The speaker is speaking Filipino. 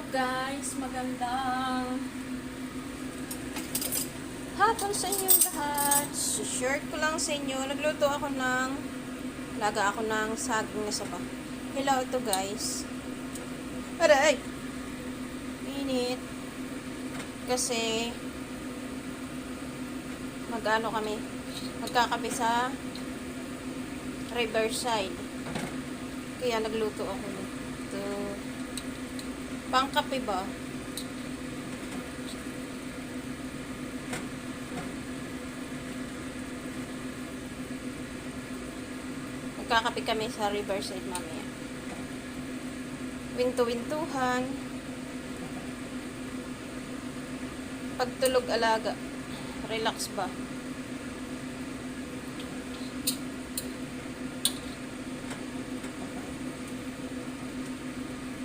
up guys? Magandang hapon sa inyong lahat. Short ko lang sa inyo. Nagluto ako ng laga ako ng saging na saba. Hello ito guys. Aray! Init. Kasi magano kami. Magkakape sa Riverside. Kaya nagluto ako nito. Pangkape ba? Magkakape kami sa Riverside mamaya. Winto-wintuhan. Pagtulog alaga. Relax ba?